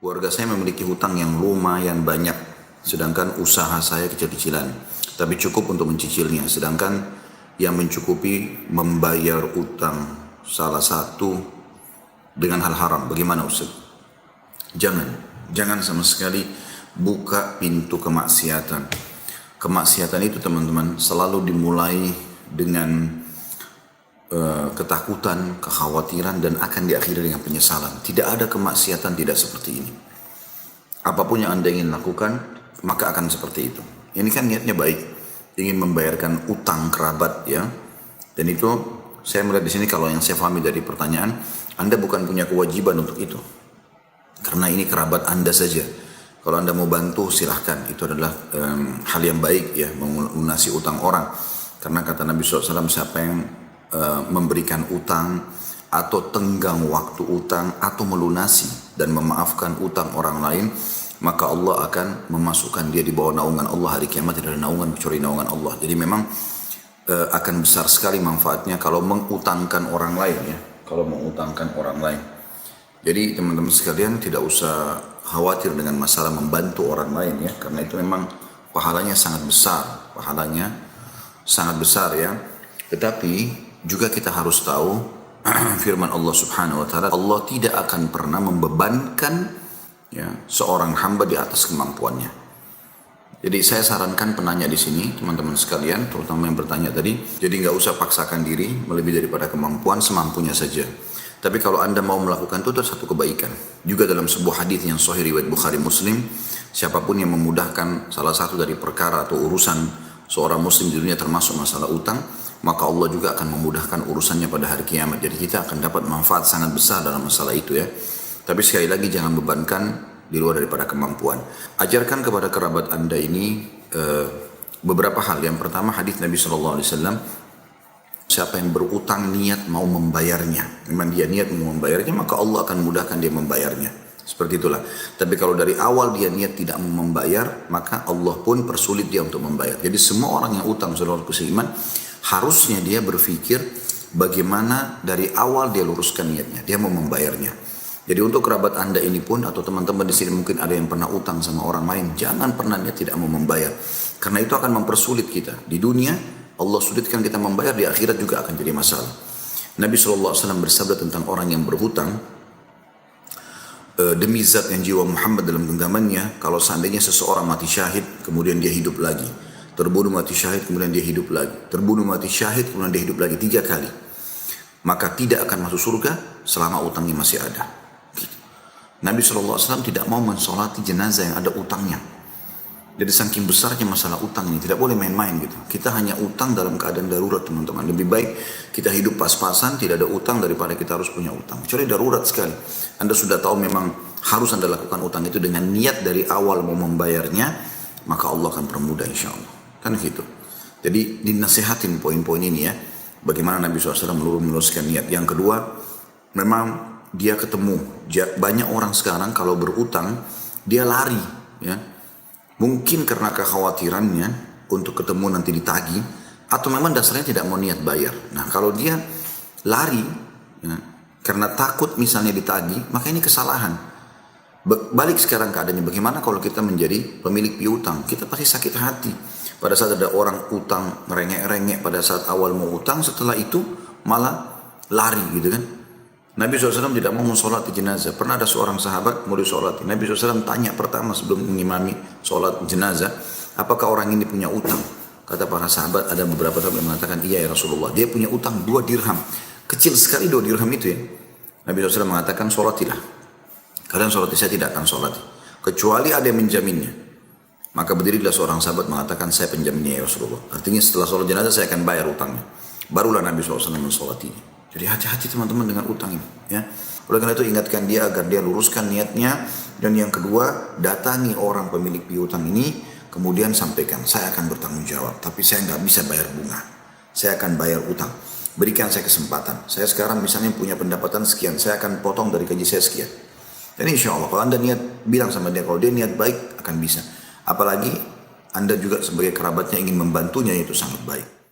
Keluarga saya memiliki hutang yang lumayan banyak, sedangkan usaha saya kecil-kecilan. Tapi cukup untuk mencicilnya, sedangkan yang mencukupi membayar utang salah satu dengan hal haram. Bagaimana Ustaz? Jangan sama sekali buka pintu kemaksiatan. Kemaksiatan itu teman-teman selalu dimulai dengan ketakutan, kekhawatiran, dan akan diakhiri dengan penyesalan. Tidak ada kemaksiatan tidak seperti ini. Apapun yang Anda ingin lakukan, maka akan seperti itu. Ini kan niatnya baik, ingin membayarkan utang kerabat ya. Dan itu saya melihat di sini, kalau yang saya pahami dari pertanyaan, Anda bukan punya kewajiban untuk itu. Karena ini kerabat Anda saja. Kalau Anda mau bantu silahkan, itu adalah hal yang baik ya, melunasi utang orang. Karena kata Nabi SAW, siapa yang memberikan utang atau tenggang waktu utang atau melunasi dan memaafkan utang orang lain, maka Allah akan memasukkan dia di bawah naungan Allah hari kiamat. Tidak ada naungan kecuali naungan Allah. Jadi memang akan besar sekali manfaatnya kalau mengutangkan orang lain ya, kalau mengutangkan orang lain. Jadi teman-teman sekalian tidak usah khawatir dengan masalah membantu orang lain ya, karena itu memang pahalanya sangat besar ya. Tetapi juga kita harus tahu firman Allah Subhanahu wa taala, Allah tidak akan pernah membebankan ya seorang hamba di atas kemampuannya. Jadi saya sarankan penanya di sini, teman-teman sekalian, terutama yang bertanya tadi, jadi nggak usah paksakan diri melebihi daripada kemampuan, semampunya saja. Tapi kalau Anda mau melakukan itu satu kebaikan. Juga dalam sebuah hadis yang sahih riwayat Bukhari Muslim, siapapun yang memudahkan salah satu dari perkara atau urusan seorang muslim di dunia termasuk masalah utang, maka Allah juga akan memudahkan urusannya pada hari kiamat. Jadi kita akan dapat manfaat sangat besar dalam masalah itu ya. Tapi sekali lagi jangan bebankan di luar daripada kemampuan. Ajarkan kepada kerabat Anda ini beberapa hal. Yang pertama, hadis Nabi SAW, siapa yang berutang niat mau membayarnya, memang dia niat mau membayarnya, maka Allah akan mudahkan dia membayarnya. Seperti itulah. Tapi kalau dari awal dia niat tidak mau membayar, maka Allah pun persulit dia untuk membayar. Jadi semua orang yang utang, saudaraku seiman, harusnya dia berpikir bagaimana dari awal dia luruskan niatnya, dia mau membayarnya. Jadi untuk kerabat Anda ini pun, atau teman-teman di sini mungkin ada yang pernah utang sama orang lain, jangan pernah niat tidak mau membayar. Karena itu akan mempersulit kita. Di dunia Allah sulitkan kita membayar, di akhirat juga akan jadi masalah. Nabi SAW bersabda tentang orang yang berhutang, demi zat yang jiwa Muhammad dalam genggamannya, kalau seandainya seseorang mati syahid kemudian dia hidup lagi, terbunuh mati syahid kemudian dia hidup lagi, terbunuh mati syahid kemudian dia hidup lagi 3 kali, maka tidak akan masuk surga selama utangnya masih ada. Nabi SAW tidak mau mensolati jenazah yang ada utangnya. Jadi saking besarnya masalah utang ini, tidak boleh main-main gitu. Kita hanya utang dalam keadaan darurat teman-teman. Lebih baik kita hidup pas-pasan, tidak ada utang, daripada kita harus punya utang. Kecuali darurat sekali. Anda sudah tahu memang harus Anda lakukan utang itu dengan niat dari awal mau membayarnya, maka Allah akan permudah insya Allah. Kan gitu. Jadi dinasihatin poin-poin ini ya. Bagaimana Nabi SAW meluruskan niat. Yang kedua, memang dia ketemu. Banyak orang sekarang kalau berutang, dia lari ya. Mungkin karena kekhawatirannya untuk ketemu nanti ditagih, atau memang dasarnya tidak mau niat bayar. Nah kalau dia lari ya, karena takut misalnya ditagih, maka ini kesalahan. Balik sekarang keadaannya, bagaimana kalau kita menjadi pemilik piutang? Kita pasti sakit hati pada saat ada orang utang ngerengek-rengek pada saat awal mau utang, setelah itu malah lari gitu kan. Nabi SAW tidak mau mensolati jenazah. Pernah ada seorang sahabat mau disolati. Nabi SAW tanya pertama sebelum mengimami solat jenazah, apakah orang ini punya utang? Kata para sahabat, ada beberapa sahabat yang mengatakan, iya ya Rasulullah, dia punya utang 2 dirham. Kecil sekali 2 dirham itu ya. Nabi SAW mengatakan, solatilah. Kalian solati, saya tidak akan solati, kecuali ada yang menjaminnya. Maka berdirilah seorang sahabat mengatakan, saya penjaminnya ya Rasulullah. Artinya setelah solat jenazah saya akan bayar utangnya. Barulah Nabi SAW mensolatinya. Jadi hati-hati teman-teman dengan utang ini ya. Oleh karena itu ingatkan dia agar dia luruskan niatnya. Dan yang kedua, datangi orang pemilik piutang ini, kemudian sampaikan, saya akan bertanggung jawab, tapi saya nggak bisa bayar bunga, saya akan bayar utang, berikan saya kesempatan. Saya sekarang misalnya punya pendapatan sekian, saya akan potong dari gaji saya sekian. Dan insya Allah kalau Anda niat, bilang sama dia, kalau dia niat baik akan bisa. Apalagi Anda juga sebagai kerabatnya ingin membantunya, itu sangat baik.